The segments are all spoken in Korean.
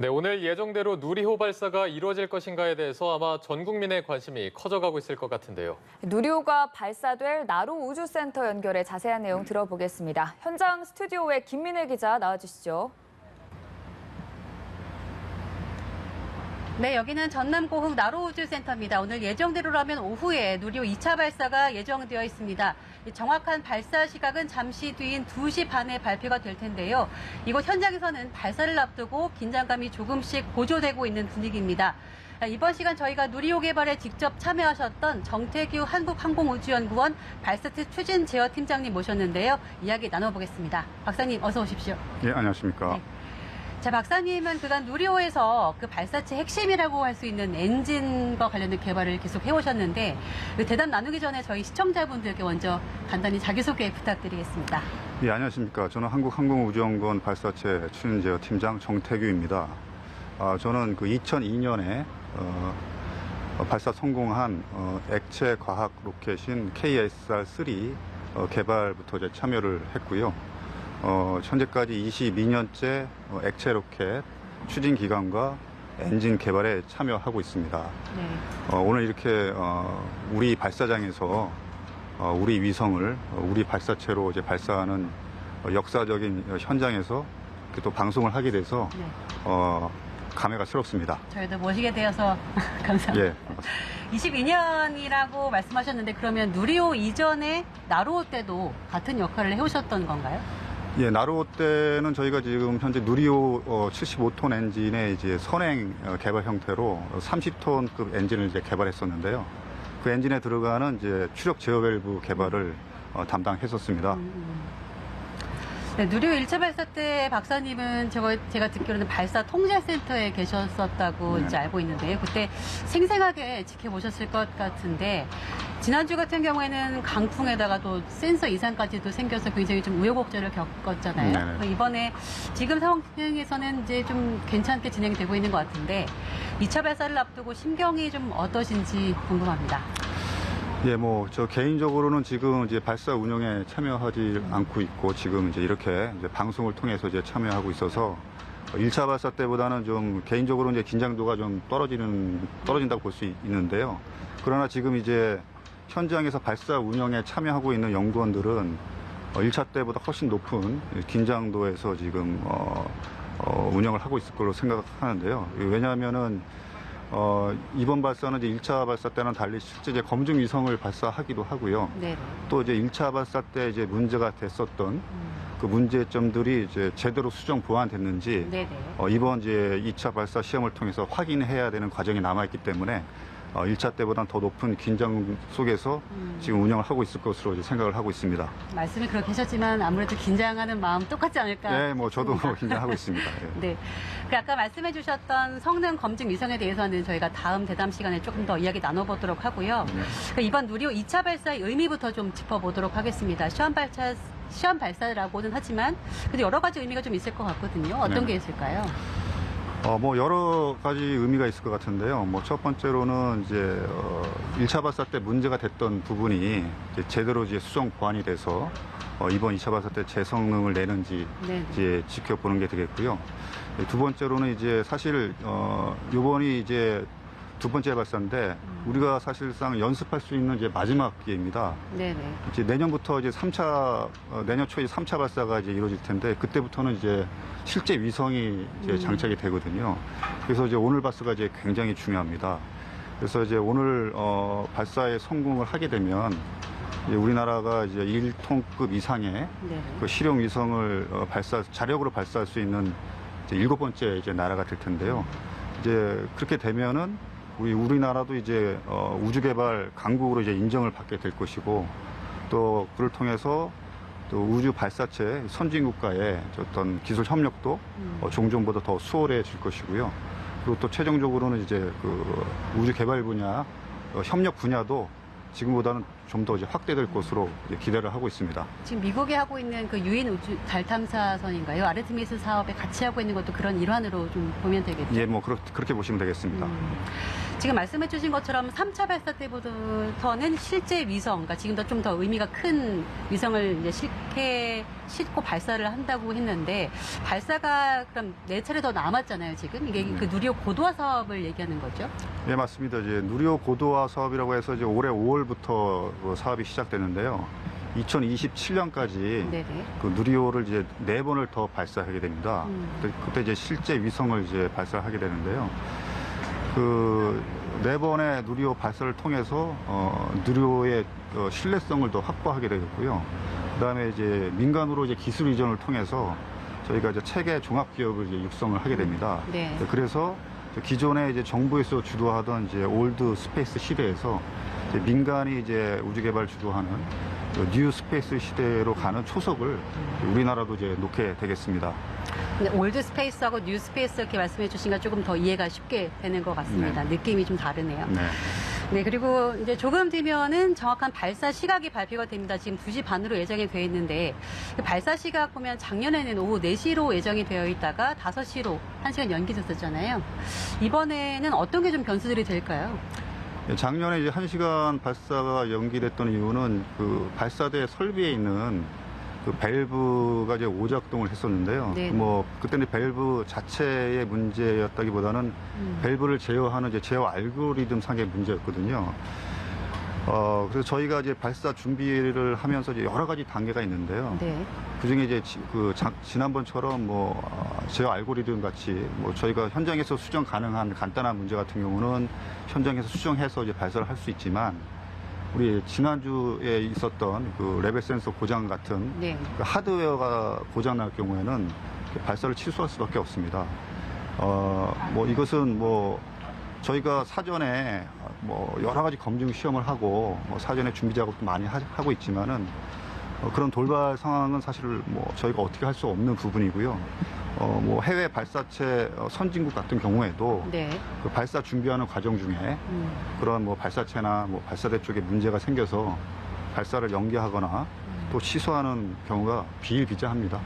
네, 오늘 예정대로 누리호 발사가 이루어질 것인가에 대해서 아마 전 국민의 관심이 커져가고 있을 것 같은데요. 누리호가 발사될 나로 우주센터 연결해 자세한 내용 들어보겠습니다. 현장 스튜디오에 김민혜 기자 나와주시죠. 네, 여기는 전남 고흥 나로우주센터입니다. 오늘 예정대로라면 오후에 누리호 2차 발사가 예정되어 있습니다. 정확한 발사 시각은 잠시 뒤인 2시 반에 발표가 될 텐데요. 이곳 현장에서는 발사를 앞두고 긴장감이 조금씩 고조되고 있는 분위기입니다. 이번 시간 저희가 누리호 개발에 직접 참여하셨던 정태규 한국항공우주연구원 발사체 추진 제어 팀장님 모셨는데요. 이야기 나눠보겠습니다. 박사님 어서 오십시오. 네, 안녕하십니까. 네. 자, 박사님은 그간 누리호에서 그 발사체 핵심이라고 할 수 있는 엔진과 관련된 개발을 계속 해오셨는데 그 대담 나누기 전에 저희 시청자분들께 먼저 간단히 자기소개 부탁드리겠습니다. 예, 안녕하십니까. 저는 한국항공우주연구원 발사체 추진 제어 팀장 정태규입니다. 저는 그 2002년에 발사 성공한 액체 과학 로켓인 KSR-3 개발부터 이제 참여를 했고요. 현재까지 22년째 액체 로켓 추진 기간과 엔진 개발에 참여하고 있습니다. 네. 오늘 이렇게 우리 발사장에서 우리 위성을 우리 발사체로 이제 발사하는 역사적인 현장에서 또 방송을 하게 돼서 네. 감회가 새롭습니다. 저희도 모시게 되어서 감사합니다. 예. 22년이라고 말씀하셨는데 그러면 누리호 이전에 나로호 때도 같은 역할을 해오셨던 건가요? 예, 나로호 때는 저희가 지금 현재 누리호 75톤 엔진의 이제 선행 개발 형태로 30톤급 엔진을 이제 개발했었는데요. 그 엔진에 들어가는 이제 추력 제어 밸브 개발을 담당했었습니다. 네, 누리호 1차 발사 때 박사님은 제가 듣기로는 발사 통제센터에 계셨었다고 네. 이제 알고 있는데요. 그때 생생하게 지켜보셨을 것 같은데 지난주 같은 경우에는 강풍에다가 또 센서 이상까지도 생겨서 굉장히 좀 우여곡절을 겪었잖아요. 네. 이번에 지금 상황에서는 이제 좀 괜찮게 진행이 되고 있는 것 같은데 2차 발사를 앞두고 심경이 좀 어떠신지 궁금합니다. 예, 저 개인적으로는 지금 이제 발사 운영에 참여하지 않고 있고 지금 이제 이렇게 이제 방송을 통해서 이제 참여하고 있어서 1차 발사 때보다는 좀 개인적으로 이제 긴장도가 좀 떨어진다고 볼 수 있는데요. 그러나 지금 이제 현장에서 발사 운영에 참여하고 있는 연구원들은 1차 때보다 훨씬 높은 긴장도에서 지금 운영을 하고 있을 걸로 생각하는데요. 왜냐하면은 이번 발사는 이제 1차 발사 때는 달리 실제 이제 검증 위성을 발사하기도 하고요. 네. 또 이제 1차 발사 때 이제 문제가 됐었던 그 문제점들이 이제 제대로 수정 보완됐는지 네네. 이번 이제 2차 발사 시험을 통해서 확인해야 되는 과정이 남아있기 때문에 1차 때보다는 더 높은 긴장 속에서 지금 운영을 하고 있을 것으로 이제 생각을 하고 있습니다. 말씀이 그렇게 하셨지만 아무래도 긴장하는 마음 똑같지 않을까? 네, 저도 긴장하고 있습니다. 예. 네. 그 아까 말씀해 주셨던 성능 검증 위성에 대해서는 저희가 다음 대담 시간에 조금 더 이야기 나눠보도록 하고요. 네. 그 이번 누리호 2차 발사의 의미부터 좀 짚어보도록 하겠습니다. 시험 발사라고는 하지만 그래도 여러 가지 의미가 좀 있을 것 같거든요. 어떤 네. 게 있을까요? 여러 가지 의미가 있을 것 같은데요. 첫 번째로는 이제 1차 발사 때 문제가 됐던 부분이 이제 제대로 이제 수정 보완이 돼서 이번 2차 발사 때 제 성능을 내는지 네. 이제 지켜보는 게 되겠고요. 두 번째로는 이제 사실 이번이 이제 두 번째 발사인데 우리가 사실상 연습할 수 있는 이제 마지막 기회입니다. 네네. 이제 내년부터 이제 3차, 내년 초에 3차 발사가 이제 이루어질 텐데, 그때부터는 이제 실제 위성이 이제 장착이 되거든요. 그래서 이제 오늘 발사가 이제 굉장히 중요합니다. 그래서 이제 오늘, 발사에 성공을 하게 되면, 이제 우리나라가 이제 1톤급 이상의 네. 그 실용 위성을 자력으로 발사할 수 있는 이제 7번째 이제 나라가 될 텐데요. 이제 그렇게 되면은 우리나라도 이제 우주 개발 강국으로 이제 인정을 받게 될 것이고 또 그를 통해서 또 우주 발사체 선진 국가의 어떤 기술 협력도 종전보다 더 수월해질 것이고요. 그리고 또 최종적으로는 이제 그 우주 개발 분야 협력 분야도 지금보다는 좀 더 이제 확대될 것으로 이제 기대를 하고 있습니다. 지금 미국이 하고 있는 그 유인 우주 달 탐사선인가요? 아르테미스 사업에 같이 하고 있는 것도 그런 일환으로 좀 보면 되겠죠. 예, 뭐 그렇게 보시면 되겠습니다. 지금 말씀해 주신 것처럼 3차 발사 때부터는 실제 위성, 그러니까 지금도 좀 더 의미가 큰 위성을 이제 싣고 발사를 한다고 했는데, 발사가 그럼 4차례 더 남았잖아요, 지금. 이게 그 누리호 고도화 사업을 얘기하는 거죠? 네, 맞습니다. 이제 누리호 고도화 사업이라고 해서 이제 올해 5월부터 사업이 시작되는데요. 2027년까지 네네. 그 누리호를 이제 4번을 더 발사하게 됩니다. 그때 이제 실제 위성을 이제 발사하게 되는데요. 그 4번의 누리호 발사를 통해서 누리호의 신뢰성을 더 확보하게 되겠고요. 그다음에 이제 민간으로 이제 기술 이전을 통해서 저희가 이제 체계 종합 기업을 이제 육성을 하게 됩니다. 네. 그래서 기존에 이제 정부에서 주도하던 이제 올드 스페이스 시대에서 이제 민간이 이제 우주 개발 주도하는 뉴 스페이스 시대로 가는 초석을 우리나라도 이제 놓게 되겠습니다. 근데 올드 스페이스하고 뉴 스페이스 이렇게 말씀해 주시니까 조금 더 이해가 쉽게 되는 것 같습니다. 네. 느낌이 좀 다르네요. 네. 네, 그리고 이제 조금 뒤면은 정확한 발사 시각이 발표가 됩니다. 지금 2시 반으로 예정이 되어 있는데, 그 발사 시각 보면 작년에는 오후 4시로 예정이 되어 있다가 5시로 1시간 연기됐었잖아요. 이번에는 어떤 게 좀 변수들이 될까요? 작년에 이제 1시간 발사가 연기됐던 이유는 그 발사대 설비에 있는 그 밸브가 이제 오작동을 했었는데요. 네. 뭐 그때는 밸브 자체의 문제였다기보다는 밸브를 제어하는 이제 제어 알고리즘 상의 문제였거든요. 그래서 저희가 이제 발사 준비를 하면서 이제 여러 가지 단계가 있는데요. 네. 그 중에 이제 지난번처럼 제어 알고리즘 같이 저희가 현장에서 수정 가능한 간단한 문제 같은 경우는 현장에서 수정해서 이제 발사를 할 수 있지만, 우리 지난주에 있었던 그 레벨 센서 고장 같은 네. 그 하드웨어가 고장 날 경우에는 발사를 취소할 수밖에 없습니다. 이것은 저희가 사전에 여러 가지 검증 시험을 하고 사전에 준비 작업도 많이 하고 있지만은 그런 돌발 상황은 사실 저희가 어떻게 할 수 없는 부분이고요. 해외 발사체 선진국 같은 경우에도 네. 그 발사 준비하는 과정 중에 그런 발사체나 발사대 쪽에 문제가 생겨서 발사를 연기하거나 또 취소하는 경우가 비일비재합니다.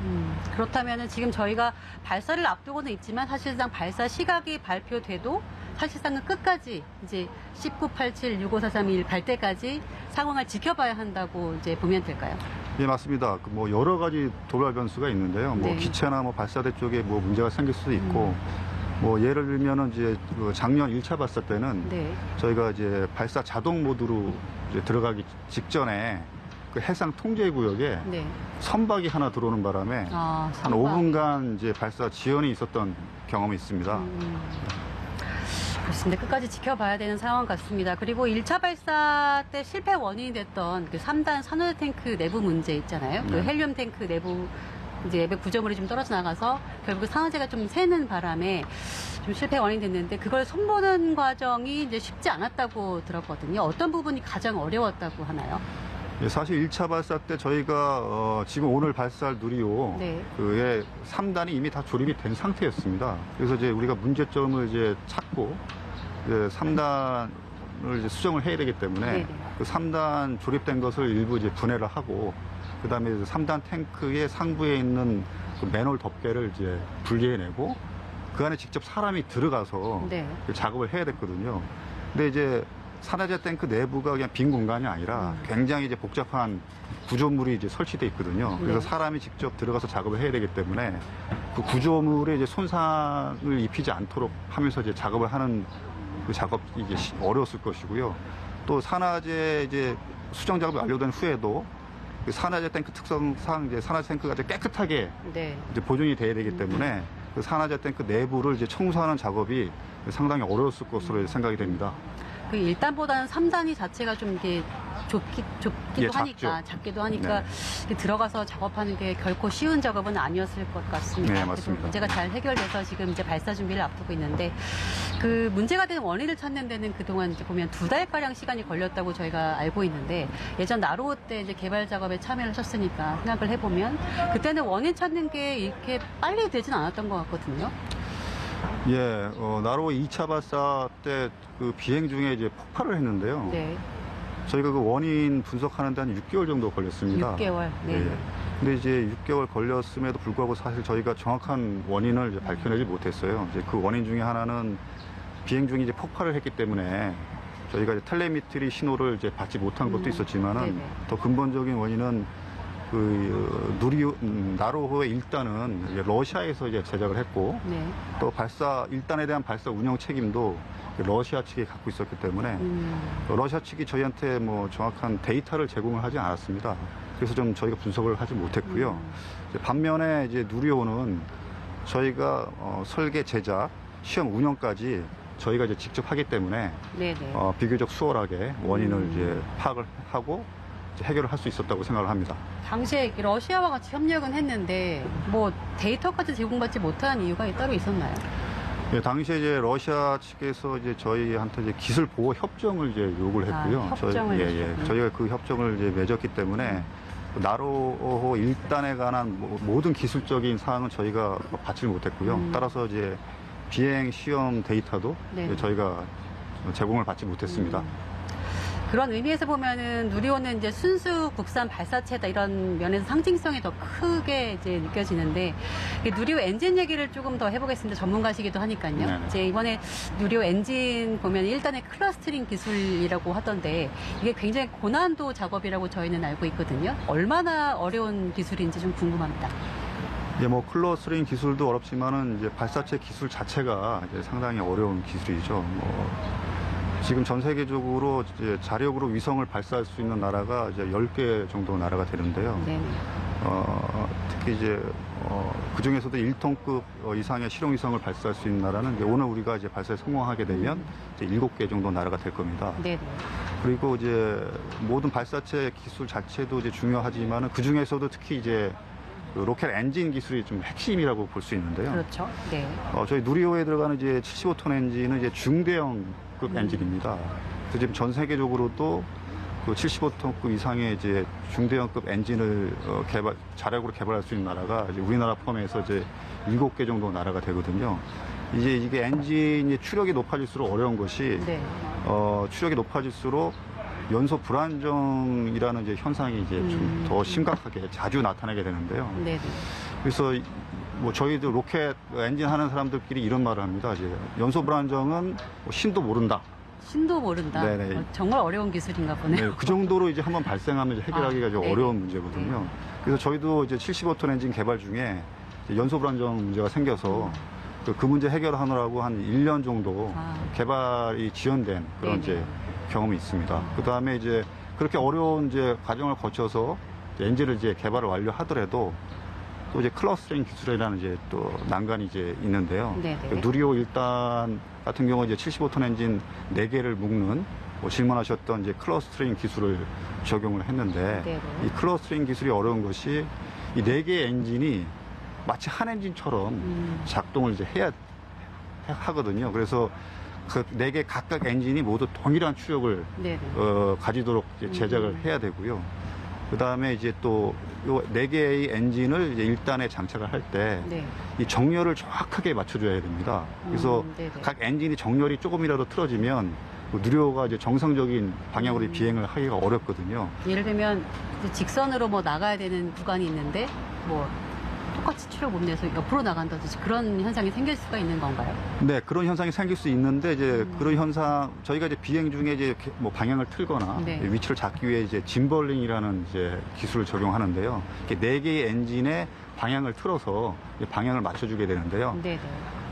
그렇다면은 지금 저희가 발사를 앞두고는 있지만 사실상 발사 시각이 발표돼도 사실상은 끝까지 이제 1987, 65431 갈 때까지 상황을 지켜봐야 한다고 이제 보면 될까요? 예, 맞습니다. 여러 가지 돌발 변수가 있는데요. 네. 기체나 발사대 쪽에 문제가 생길 수도 있고, 예를 들면은 이제 작년 1차 발사 때는 네. 저희가 이제 발사 자동 모드로 이제 들어가기 직전에 그 해상 통제 구역에 네. 선박이 하나 들어오는 바람에 한 선박. 5분간 이제 발사 지연이 있었던 경험이 있습니다. 그렇습니다. 끝까지 지켜봐야 되는 상황 같습니다. 그리고 1차 발사 때 실패 원인이 됐던 그 3단 산호 탱크 내부 문제 있잖아요. 그 네. 헬륨 탱크 내부 이제 예배 구조물이 좀 떨어져 나가서 결국 산화제가 좀 새는 바람에 좀 실패 원인이 됐는데, 그걸 손보는 과정이 이제 쉽지 않았다고 들었거든요. 어떤 부분이 가장 어려웠다고 하나요? 예, 사실 1차 발사 때 저희가 지금 오늘 발사할 누리호 네. 그의 3단이 이미 다 조립이 된 상태였습니다. 그래서 이제 우리가 문제점을 이제 찾고 이제 3단을 이제 수정을 해야 되기 때문에 네네. 그 3단 조립된 것을 일부 이제 분해를 하고, 그다음에 3단 탱크의 상부에 있는 그 맨홀 덮개를 이제 분리해내고 그 안에 직접 사람이 들어가서 네. 그 작업을 해야 됐거든요. 근데 이제 산화제 탱크 내부가 그냥 빈 공간이 아니라 굉장히 이제 복잡한 구조물이 이제 설치되어 있거든요. 그래서 네. 사람이 직접 들어가서 작업을 해야 되기 때문에 그 구조물에 이제 손상을 입히지 않도록 하면서 이제 작업을 하는 그 작업이 이제 어려웠을 것이고요. 또 산화제 이제 수정 작업이 완료된 후에도 그 산화제 탱크 특성상 이제 산화제 탱크가 이제 깨끗하게 네. 이제 보존이 돼야 되기 때문에 그 산화제 탱크 내부를 이제 청소하는 작업이 상당히 어려웠을 것으로 생각이 됩니다. 그 1단보다는 3단이 자체가 좀 이게 좁기도 예, 하니까, 작죠. 작기도 하니까 네. 이렇게 들어가서 작업하는 게 결코 쉬운 작업은 아니었을 것 같습니다. 네, 그래도 맞습니다. 문제가 잘 해결돼서 지금 이제 발사 준비를 앞두고 있는데, 그 문제가 되는 원인을 찾는 데는 그동안 이제 보면 2달가량 시간이 걸렸다고 저희가 알고 있는데, 예전 나로호 때 이제 개발 작업에 참여를 하셨으니까 생각을 해보면 그때는 원인 찾는 게 이렇게 빨리 되진 않았던 것 같거든요. 예, 나로 2차 발사 때 그 비행 중에 이제 폭발을 했는데요. 네. 저희가 그 원인 분석하는데 한 6개월 정도 걸렸습니다. 6개월. 네. 예. 근데 이제 6개월 걸렸음에도 불구하고 사실 저희가 정확한 원인을 이제 밝혀내지 못했어요. 이제 그 원인 중에 하나는 비행 중에 이제 폭발을 했기 때문에 저희가 이제 텔레미트리 신호를 이제 받지 못한 것도 있었지만은 네네. 더 근본적인 원인은 그 나로호의 1단은 이제 러시아에서 이제 제작을 했고 네. 또 1단에 대한 발사 운영 책임도 러시아 측이 갖고 있었기 때문에 러시아 측이 저희한테 뭐 정확한 데이터를 제공을 하지 않았습니다. 그래서 좀 저희가 분석을 하지 못했고요. 이제 반면에 이제 누리호는 저희가 설계, 제작, 시험 운영까지 저희가 이제 직접 하기 때문에 네네. 비교적 수월하게 원인을 이제 파악을 하고 이제 해결을 할 수 있었다고 생각을 합니다. 당시에 러시아와 같이 협력은 했는데 뭐 데이터까지 제공받지 못한 이유가 따로 있었나요? 예, 당시에 이제 러시아 측에서 이제 저희한테 이제 기술 보호 협정을 이제 요구를 했고요. 협정을 저희가 그 협정을 이제 맺었기 때문에 나로호 1단에 관한 모든 기술적인 사항은 저희가 받지 못했고요. 따라서 이제 비행 시험 데이터도 네. 저희가 제공을 받지 못했습니다. 그런 의미에서 보면은 누리호는 이제 순수 국산 발사체다 이런 면에서 상징성이 더 크게 이제 느껴지는데 누리호 엔진 얘기를 조금 더 해보겠습니다. 전문가시기도 하니까요. 네네. 이제 이번에 누리호 엔진 보면 일단의 클러스터링 기술이라고 하던데 이게 굉장히 고난도 작업이라고 저희는 알고 있거든요. 얼마나 어려운 기술인지 좀 궁금합니다. 이제 뭐 클러스터링 기술도 어렵지만은 이제 발사체 기술 자체가 이제 상당히 어려운 기술이죠. 지금 전 세계적으로 이제 자력으로 위성을 발사할 수 있는 나라가 이제 10개 정도 나라가 되는데요. 네네. 특히 이제 그 중에서도 1톤급 이상의 실용위성을 발사할 수 있는 나라는 이제 오늘 우리가 이제 발사에 성공하게 되면 이제 7개 정도 나라가 될 겁니다. 네네. 그리고 이제 모든 발사체 기술 자체도 이제 중요하지만은 그 중에서도 특히 이제 그 로켓 엔진 기술이 좀 핵심이라고 볼 수 있는데요. 그렇죠. 네. 저희 누리호에 들어가는 이제 75톤 엔진은 이제 중대형급 엔진입니다. 그래서 지금 전 세계적으로도 그 75톤급 이상의 이제 중대형급 엔진을 자력으로 개발할 수 있는 나라가 이제 우리나라 포함해서 이제 7개 정도 나라가 되거든요. 이제 이게 엔진이 추력이 높아질수록 어려운 것이 네. 추력이 높아질수록 연소 불안정이라는 이제 현상이 이제 좀 더 심각하게 자주 나타나게 되는데요. 네네. 그래서 뭐 저희도 로켓 엔진 하는 사람들끼리 이런 말을 합니다. 이제 연소 불안정은 뭐 신도 모른다. 신도 모른다. 네네. 정말 어려운 기술인가 보네요. 네, 그 정도로 이제 한번 발생하면 이제 해결하기가 좀 네네. 어려운 문제거든요. 그래서 저희도 이제 75톤 엔진 개발 중에 이제 연소 불안정 문제가 생겨서 그 문제 해결하느라고 한 1년 정도 개발이 지연된 그런 네네. 이제 경험이 있습니다. 그 다음에 이제 그렇게 어려운 이제 과정을 거쳐서 이제 엔진을 이제 개발을 완료하더라도 또 이제 클러스터링 기술이라는 이제 또 난관이 이제 있는데요. 네네. 그 누리호 1단 같은 경우 이제 75톤 엔진 4개를 묶는 질문하셨던 이제 클러스터링 기술을 적용을 했는데 네네. 이 클러스터링 기술이 어려운 것이 이 4개의 엔진이 마치 한 엔진처럼 작동을 이제 해야 하거든요. 그래서 그 4개 각각 엔진이 모두 동일한 추력을 네네. 가지도록 이제 제작을 해야 되고요. 그 다음에 이제 또 요 4개의 엔진을 이제 1단에 장착을 할 때 이 네. 정렬을 정확하게 맞춰줘야 됩니다. 그래서 네네. 각 엔진이 정렬이 조금이라도 틀어지면 그 누리호가 이제 정상적인 방향으로 비행을 하기가 어렵거든요. 예를 들면 이제 직선으로 뭐 나가야 되는 구간이 있는데 뭐 똑같이 추력 못 내서 옆으로 나간다든지 그런 현상이 생길 수가 있는 건가요? 네, 그런 현상이 생길 수 있는데 이제 그런 현상 저희가 이제 비행 중에 이제 뭐 방향을 틀거나 네. 위치를 잡기 위해 이제 짐벌링이라는 이제 기술을 적용하는데요. 이렇게 4개의 엔진의 방향을 틀어서 이제 방향을 맞춰주게 되는데요. 네네.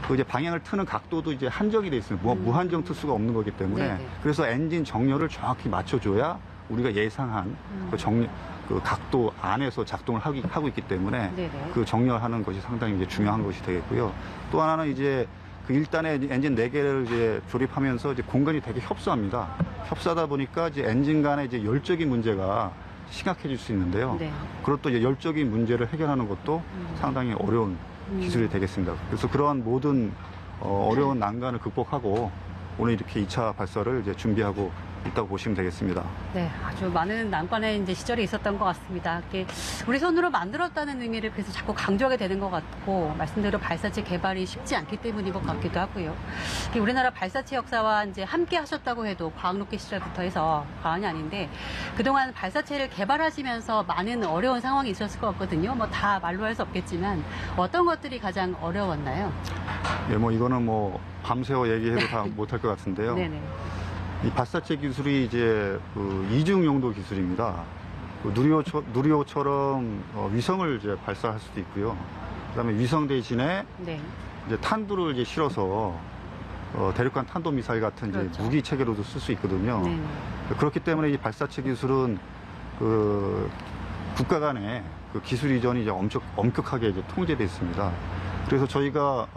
그 이제 방향을 트는 각도도 이제 한정이 돼 있습니다. 무한정 틀 수가 없는 거기 때문에 네네. 그래서 엔진 정렬을 정확히 맞춰줘야 우리가 예상한 그 각도 안에서 작동을 하고 있기 때문에 네네. 그 정렬하는 것이 상당히 이제 중요한 것이 되겠고요. 또 하나는 이제 그 1단의 엔진 4개를 이제 조립하면서 이제 공간이 되게 협소합니다. 협소하다 보니까 이제 엔진 간의 이제 열적인 문제가 심각해질 수 있는데요. 네. 그리고 또 이제 열적인 문제를 해결하는 것도 상당히 어려운 기술이 되겠습니다. 그래서 그러한 모든 어려운 난관을 극복하고 오늘 이렇게 2차 발사를 이제 준비하고 있다고 보시면 되겠습니다. 네, 아주 많은 난관의 이제 시절이 있었던 것 같습니다. 이게 우리 손으로 만들었다는 의미를 그래서 자꾸 강조하게 되는 것 같고, 말씀대로 발사체 개발이 쉽지 않기 때문인 것 같기도 하고요. 이게 우리나라 발사체 역사와 이제 함께 하셨다고 해도 과학로켓 시절부터 해서 과언이 아닌데, 그동안 발사체를 개발하시면서 많은 어려운 상황이 있었을 것 같거든요. 뭐 다 말로 할 수 없겠지만 어떤 것들이 가장 어려웠나요? 예, 뭐 이거는 뭐 밤새워 얘기해도 다 못할 것 같은데요. 네네. 이 발사체 기술이 이제 그 이중 용도 기술입니다. 그 누리호처럼 위성을 이제 발사할 수도 있고요. 그다음에 위성 대신에 네. 이제 탄두를 이제 실어서 대륙간 탄도 미사일 같은 이제 그렇죠. 무기 체계로도 쓸 수 있거든요. 네. 그렇기 때문에 이 발사체 기술은 그 국가 간의 그 기술 이전이 이제 엄격하게 이제 통제되어 있습니다. 그래서 저희가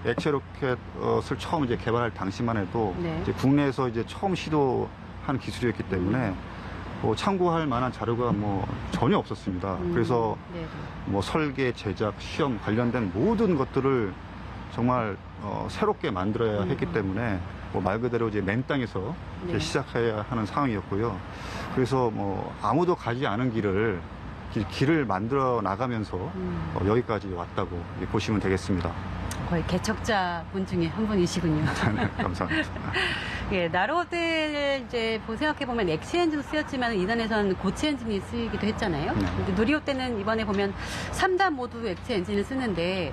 액체 로켓을 처음 이제 개발할 당시만 해도 네. 이제 국내에서 이제 처음 시도한 기술이었기 때문에 참고할 만한 자료가 뭐 전혀 없었습니다. 그래서 네네. 뭐 설계, 제작, 시험 관련된 모든 것들을 정말 새롭게 만들어야 했기 때문에 뭐 말 그대로 이제 맨 땅에서 이제 네. 시작해야 하는 상황이었고요. 그래서 뭐 아무도 가지 않은 길을 만들어 나가면서 여기까지 왔다고 보시면 되겠습니다. 거의 개척자분 중에 한 분이시군요. 네, 감사합니다. 예, 나로호를 이제 생각해보면 액체 엔진 쓰였지만 이단에서는 고체 엔진이 쓰이기도 했잖아요. 네. 근데 누리호 때는 이번에 보면 3단 모두 액체 엔진을 쓰는데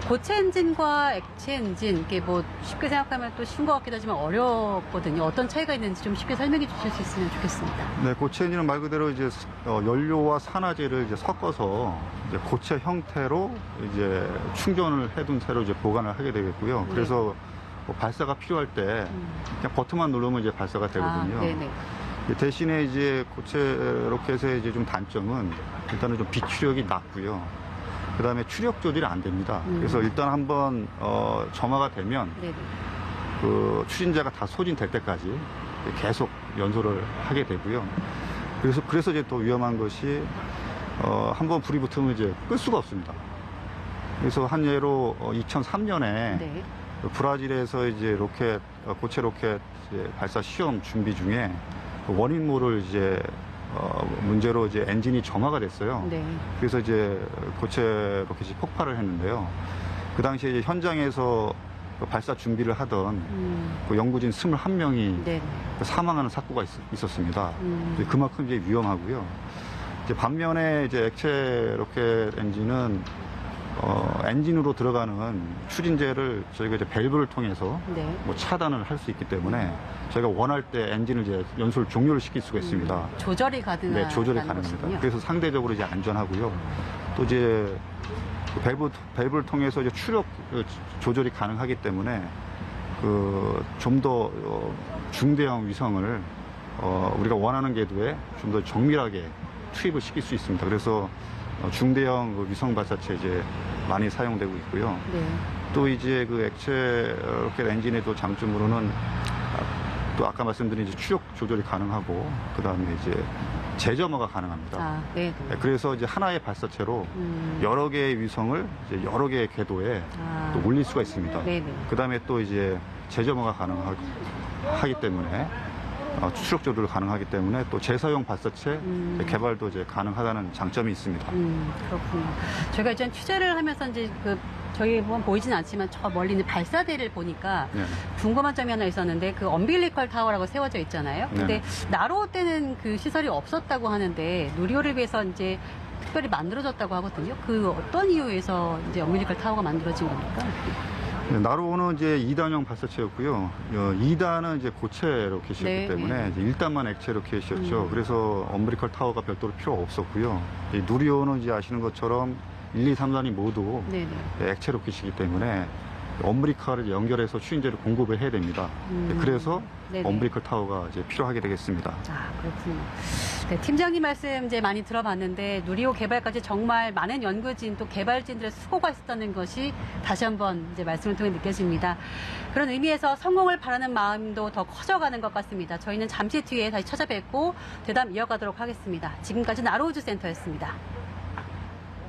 고체 엔진과 액체 엔진 이게 뭐 쉽게 생각하면 또 쉬운 것 같기도 하지만 어렵거든요. 어떤 차이가 있는지 좀 쉽게 설명해 주실 수 있으면 좋겠습니다. 네, 고체 엔진은 말 그대로 이제 연료와 산화제를 이제 섞어서 이제 고체 형태로 이제 충전을 해둔 채로 이제 보관을 하게 되겠고요. 네. 그래서 뭐 발사가 필요할 때 그냥 버튼만 누르면 이제 발사가 되거든요. 아, 네네. 대신에 이제 고체 로켓의 이제 좀 단점은 일단은 좀 비추력이 낮고요. 그 다음에 추력 조절이 안 됩니다. 그래서 일단 한번 점화가 되면 네네. 그 추진자가 다 소진될 때까지 계속 연소를 하게 되고요. 그래서 이제 또 위험한 것이 한번 불이 붙으면 이제 끌 수가 없습니다. 그래서 한 예로 2003년에 네. 브라질에서 이제 고체 로켓 이제 발사 시험 준비 중에 원인모를 이제 문제로 이제 엔진이 점화가 됐어요. 네. 그래서 이제 고체 로켓이 폭발을 했는데요. 그 당시에 이제 현장에서 그 발사 준비를 하던 그 연구진 21명이 네. 사망하는 사고가 있었습니다. 이제 그만큼 이제 위험하고요. 이제 반면에 이제 액체 로켓 엔진은 엔진으로 들어가는 추진제를 저희가 이제 밸브를 통해서 네. 뭐 차단을 할 수 있기 때문에 저희가 원할 때 엔진을 이제 연소를 종료를 시킬 수가 있습니다. 조절이 가능한 네, 조절이 가능합니다. 그래서 상대적으로 이제 안전하고요. 또 이제 그 밸브를 통해서 이제 추력 조절이 가능하기 때문에 그 좀 더 중대형 위성을 우리가 원하는 궤도에 좀 더 정밀하게 투입을 시킬 수 있습니다. 그래서 중대형 그 위성 발사체 이제 많이 사용되고 있고요. 네. 또 이제 그 액체 로켓 엔진의 또 장점으로는 또 아까 말씀드린 이제 추력 조절이 가능하고 그 다음에 이제 재점화가 가능합니다. 아, 네. 네, 그래서 이제 하나의 발사체로 여러 개의 위성을 이제 여러 개의 궤도에 또 올릴 수가 있습니다. 네네. 그 다음에 또 이제 재점화가 가능하기 때문에 추적 조절이 가능하기 때문에 또 재사용 발사체 개발도 이제 가능하다는 장점이 있습니다. 그렇군요. 저희가 이제 취재를 하면서 이제 저희 보이진 않지만 저 멀리 있는 발사대를 보니까 네. 궁금한 점이 하나 있었는데 그 엄빌리컬 타워라고 세워져 있잖아요. 근데 나로호 때는 그 시설이 없었다고 하는데 누리호를 위해서 이제 특별히 만들어졌다고 하거든요. 그 어떤 이유에서 이제 엄빌리컬 타워가 만들어진 겁니까? 네, 나로호는 이제 2단형 발사체였고요. 2단은 이제 고체 로켓이었기 네, 때문에 이제 1단만 액체 로켓이었죠. 그래서 엄브리컬 타워가 별도로 필요가 없었고요. 이 누리호는 이제 아시는 것처럼 1, 2, 3단이 모두 네네. 액체 로켓이기 때문에 엄브리컬을 연결해서 추진제를 공급을 해야 됩니다. 그래서 네네. 엄브리컬 타워가 이제 필요하게 되겠습니다. 아, 그렇군요. 네, 팀장님 말씀 이제 많이 들어봤는데 누리호 개발까지 정말 많은 연구진 또 개발진들의 수고가 있었다는 것이 다시 한번 이제 말씀을 통해 느껴집니다. 그런 의미에서 성공을 바라는 마음도 더 커져가는 것 같습니다. 저희는 잠시 뒤에 다시 찾아뵙고 대담 이어가도록 하겠습니다. 지금까지 나로우주 센터였습니다.